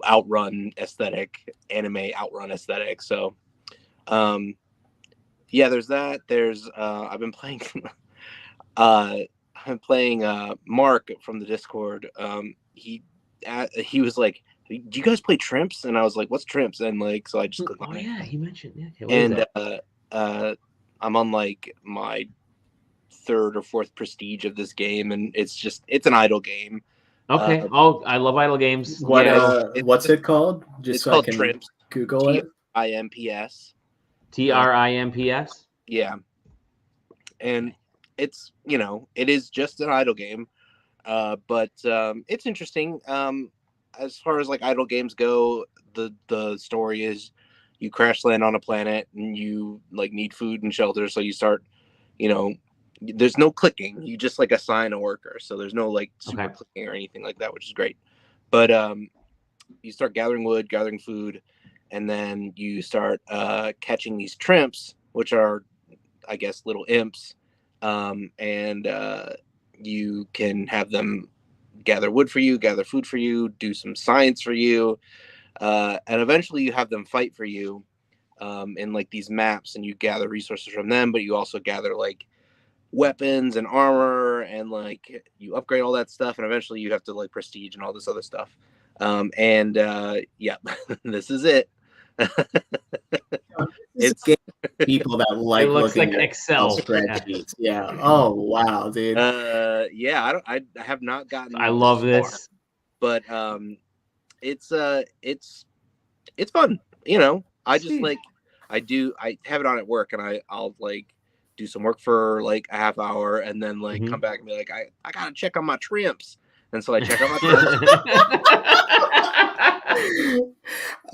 outrun aesthetic, anime outrun aesthetic. So yeah, there's that. There's I've been playing playing Mark from the Discord. He was like, "Do you guys play Trimps?" And I was like, "What's Trimps?" And like, so I just clicked on it. Yeah, he mentioned. Yeah, okay, what is And that? I'm on like my 3rd or 4th prestige of this game, and it's an idle game. Okay. I love idle games. What's it called? Just it's so called I can Trimps. Google it. Trimps. Trimps. Yeah, and it's it is just an idle game, but it's interesting. As far as like idle games go, the story is you crash land on a planet and you like need food and shelter, so you start, there's no clicking. You just like assign a worker, so there's no like super clicking or anything like that, which is great. But you start gathering wood, gathering food, and then you start catching these trimps, which are, I guess, little imps, and you can have them gather wood for you, gather food for you, do some science for you, and eventually you have them fight for you in like these maps, and you gather resources from them, but you also gather like weapons and armor, and like you upgrade all that stuff, and eventually you have to like prestige and all this other stuff. And yeah, this is it. It's people that like it looks looking like at Excel spreadsheets. Yeah. Oh wow, dude. Yeah, I have not gotten. I love this, but it's fun. I just like I have it on at work, and I'll like do some work for like a half hour, and then like come back and be like, I gotta check on my Trimps, and so I check on my Trimps.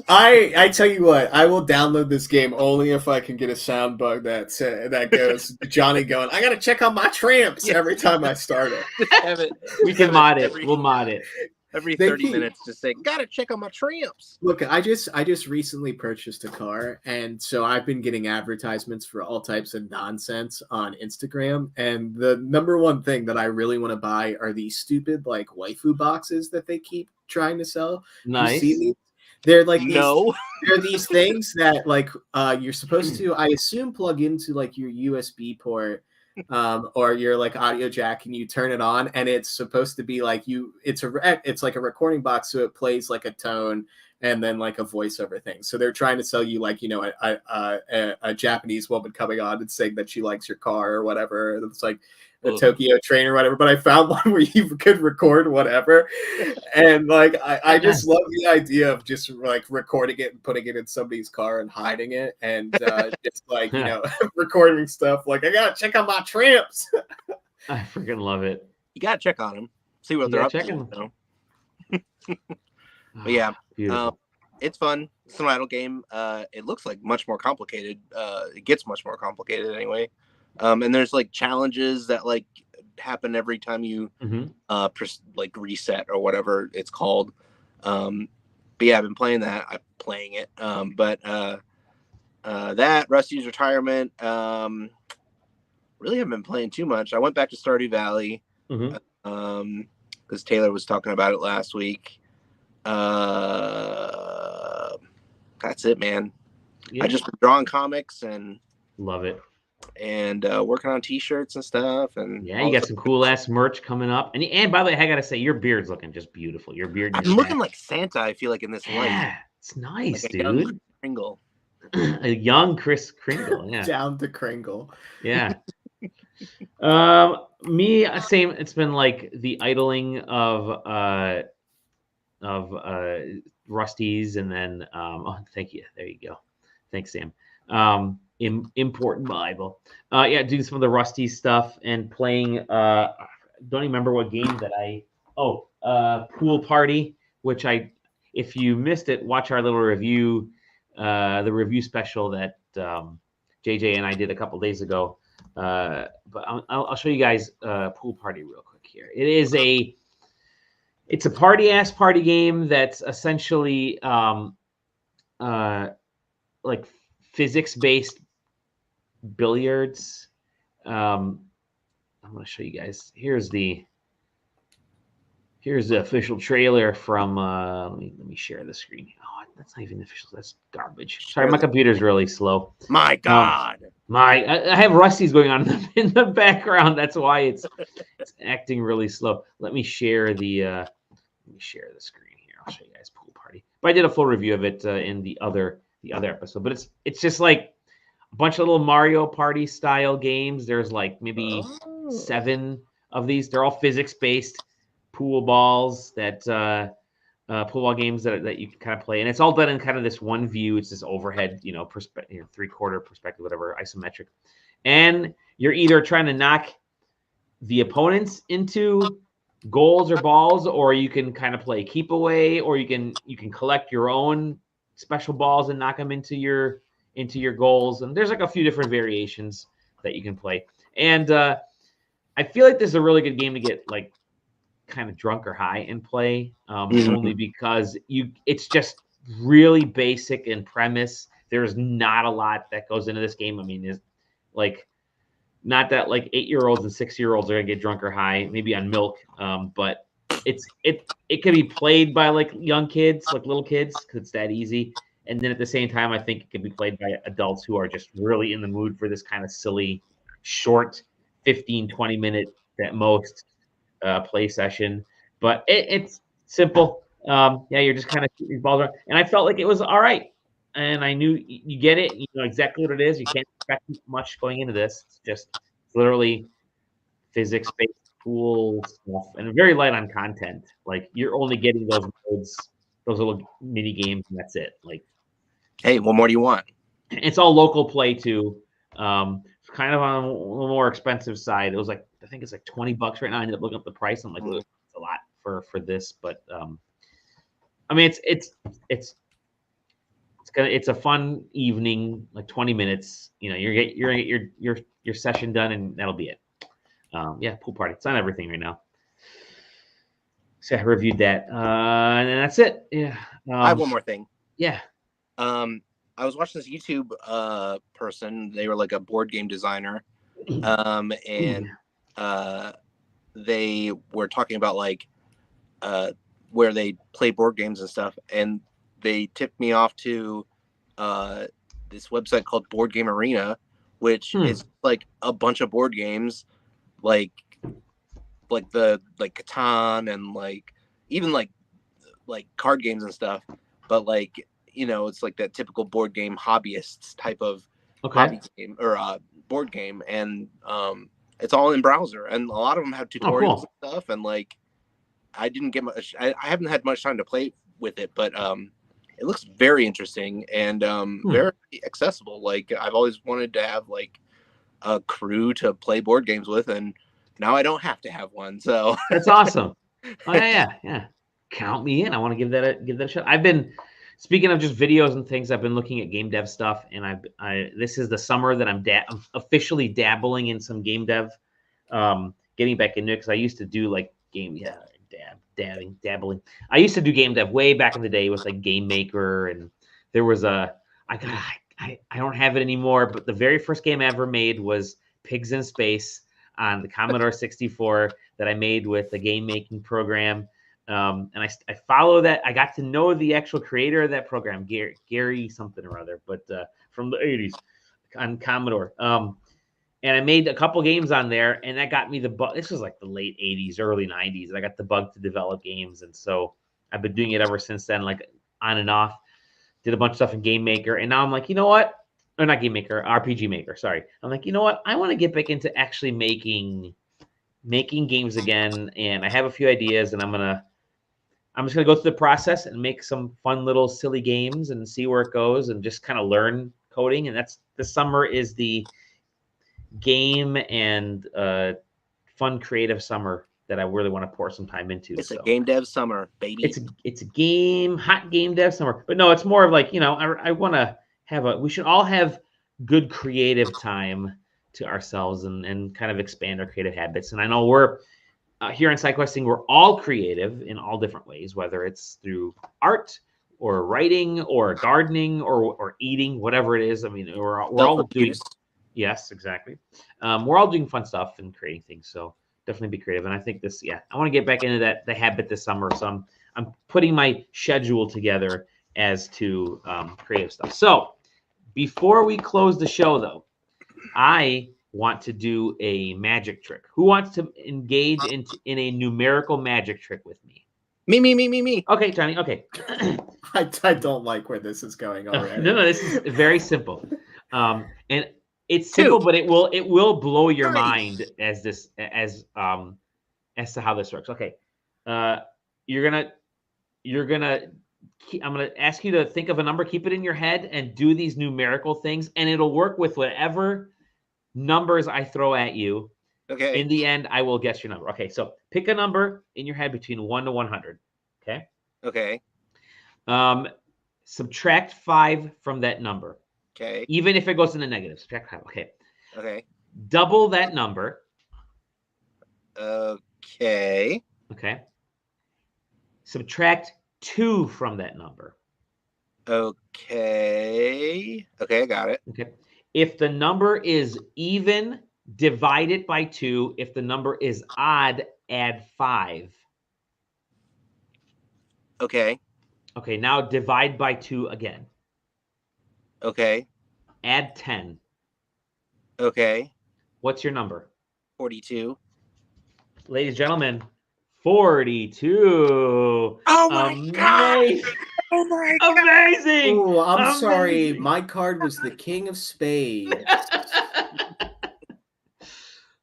I tell you what, I will download this game only if I can get a sound bug that goes Johnny going, I gotta check on my Tramps every time I start it. We can mod it. We'll mod it. Every 30 minutes to say, gotta check on my Tramps. Look, I just recently purchased a car, and so I've been getting advertisements for all types of nonsense on Instagram. And the number one thing that I really want to buy are these stupid like waifu boxes that they keep trying to sell. Nice. You see these? They're like they're these things that like you're supposed to, I assume, plug into like your USB port or your like audio jack, and you turn it on, and it's supposed to be like it's like a recording box, so it plays like a tone and then like a voiceover thing. So they're trying to sell you like a Japanese woman coming on and saying that she likes your car or whatever. It's like a Tokyo train or whatever. But I found one where you could record whatever, and like I just love the idea of just like recording it and putting it in somebody's car and hiding it, and just like recording stuff. Like, I gotta check out my Tramps. I freaking love it. You gotta check on them, see what they're up to. But yeah, it's fun. It's an idle game. It looks like much more complicated. It gets much more complicated anyway. And there's like challenges that like happen every time you like reset or whatever it's called. But yeah, I've been playing that. I'm playing it. But that Rusty's retirement. Really haven't been playing too much. I went back to Stardew Valley because Taylor was talking about it last week. That's it, man. I just been drawing comics and love it, and working on t-shirts and stuff. And yeah, you got some cool ass merch coming up. And by the way, I gotta say, your beard's looking just beautiful. Your beard. I'm looking like Santa. I feel like in this light. Yeah, it's nice, like dude. Kringle. A young Chris Kringle. Yeah. Down to Kringle. Yeah. Me, same. It's been like the idling of Rusty's, and then thank you. There you go. Thanks, Sam. Important Bible. Yeah, doing some of the Rusty stuff and playing. Don't even remember what game that Pool Party, which if you missed it, watch our little review, the review special that JJ and I did a couple days ago. But I'll show you guys Pool Party real quick here. It's a party game that's essentially like physics-based billiards. I'm going to show you guys. Here's the Here's the official trailer from. Let me share the screen. Oh, that's not even official. That's garbage. Sorry, my computer's really slow. My God. I have Rusty's going on in the background. That's why it's acting really slow. Let me share the screen here. I'll show you guys Pool Party. But I did a full review of it in the other episode. But it's just like a bunch of little Mario Party style games. There's like maybe 7 of these. They're all physics based pool balls that pool ball games that you can kind of play, and it's all done in kind of this one view. It's this overhead, perspective, 3/4 perspective, whatever, isometric, and you're either trying to knock the opponents into goals or balls, or you can kind of play keep away, or you can collect your own special balls and knock them into your goals. And there's like a few different variations that you can play, and I feel like this is a really good game to get like kind of drunk or high and play, only because it's just really basic in premise. There's not a lot that goes into this game. I mean, it's like not that like 8-year-olds and 6-year-olds are gonna get drunk or high, maybe on milk, but it can be played by like young kids, like little kids, because it's that easy. And then at the same time, I think it can be played by adults who are just really in the mood for this kind of silly, short, 15-20 minute at most play session. But it's simple. You're just kind of shooting these balls around. And I felt like it was all right. And I knew you get it. You know exactly what it is. You can't expect much going into this. It's just literally physics-based pool stuff, and very light on content. Like you're only getting those modes, those little mini games, and that's it. Like, hey, what more do you want? It's all local play too. Kind of on a little more expensive side. It was like, I think it's like $20 right now. I ended up looking up the price. I'm like, it's a lot for this, but I mean, it's a fun evening, like 20 minutes. You know, you're get your session done, and that'll be it. Pool party. It's on everything right now. So I reviewed that, and then that's it. Yeah. I have one more thing. Yeah. I was watching this YouTube person. They were like a board game designer, and they were talking about like where they play board games and stuff. And they tipped me off to this website called Board Game Arena, which is like a bunch of board games, like Catan and like even like card games and stuff. But like, you know, it's like that typical board game hobbyists type of hobby game or board game, and it's all in browser, and a lot of them have tutorials and stuff. And like, I didn't get much. I haven't had much time to play with it, but it looks very interesting and very accessible. Like, I've always wanted to have like a crew to play board games with, and now I don't have to have one. So that's awesome. Oh yeah. Count me in. I want to give that a shot. I've been, speaking of just videos and things, I've been looking at game dev stuff, and this is the summer that I'm officially dabbling in some game dev, getting back into it, because I used to do like dabbling. I used to do game dev way back in the day with like Game Maker, and there was I don't have it anymore, but the very first game I ever made was Pigs in Space on the Commodore 64 that I made with the game making program. And I follow that. I got to know the actual creator of that program, Gary something or other, but from the 80s on Commodore. And I made a couple games on there, and that got me the bug. This was like the late 80s, early 90s, and I got the bug to develop games. And so I've been doing it ever since then, like on and off. Did a bunch of stuff in Game Maker, and now I'm like, you know what? Or not Game Maker, RPG Maker. Sorry. I'm like, you know what? I want to get back into actually making games again, and I have a few ideas, and I'm just gonna go through the process and make some fun little silly games and see where it goes, and just kind of learn coding. And that's this summer is the game and fun creative summer that I really want to pour some time into. It's a game dev summer, baby. It's a hot game dev summer. But no, it's more of like, you know, I want to we should all have good creative time to ourselves and kind of expand our creative habits. And I know we're here in SideQuesting, we're all creative in all different ways, whether it's through art or writing or gardening or eating, whatever it is. I mean, we're all doing. Yes, exactly. We're all doing fun stuff and creating things. So definitely be creative. And I think this, I want to get back into the habit this summer. So I'm putting my schedule together as to creative stuff. So before we close the show, though, I want to do a magic trick. Who wants to engage in a numerical magic trick with me? Me. Okay, Johnny. Okay. I don't like where this is going already. No, this is very simple. And it's simple, but it will blow your mind as to how this works. Okay. I'm gonna ask you to think of a number, keep it in your head, and do these numerical things, and it'll work with whatever numbers I throw at you. Okay. In the end, I will guess your number. Okay, so pick a number in your head between 1 to 100. Okay. Okay. Subtract 5 from that number. Okay. Even if it goes in the negative, subtract 5. Okay. Okay. Double that number. Okay. Okay. Subtract 2 from that number. Okay. Okay, I got it. Okay. If the number is even, divide it by 2. If the number is odd, add 5. Okay. Okay, now divide by 2 again. Okay. Add 10. Okay. What's your number? 42. Ladies and gentlemen, 42. Oh my God. Oh my God. Amazing. Oh, I'm Amazing. sorry. My card was the King of Spades.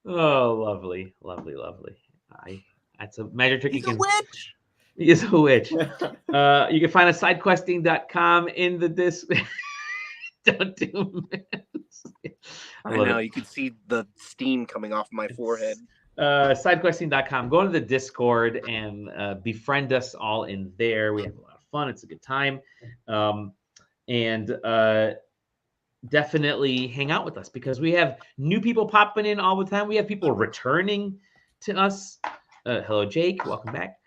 Oh, lovely. That's a magic trick. He's a witch. He is a witch. You can find us sidequesting.com in the disc. Don't do this. I know. You could see the steam coming off my forehead. Sidequesting.com. Go to the Discord and befriend us all in there. We have a lot of fun. It's a good time. And definitely hang out with us because we have new people popping in all the time. We have people returning to us. Hello, Jake. Welcome back.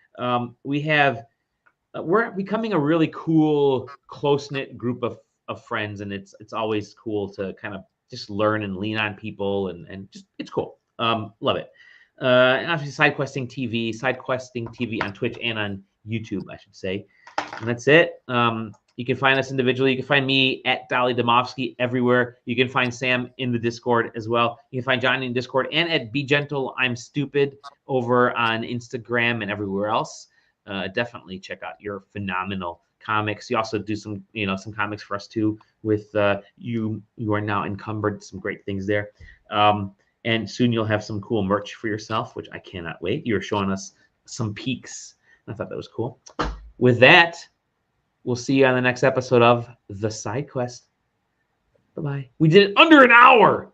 We're becoming a really cool, close-knit group of friends, and it's always cool to kind of just learn and lean on people, and just it's cool. Love it. And obviously SideQuesting TV on Twitch and on YouTube, I should say. And that's it. You can find us individually. You can find me at Dolly Domovsky everywhere. You can find Sam in the Discord as well. You can find Johnny in Discord and at Be Gentle I'm Stupid over on Instagram and everywhere else. Definitely check out your phenomenal comics. You also do some comics for us too with you are now encumbered, some great things there. And soon you'll have some cool merch for yourself, which I cannot wait. You're showing us some peaks. I thought that was cool. With that, we'll see you on the next episode of The SideQuest. Bye-bye. We did it under an hour.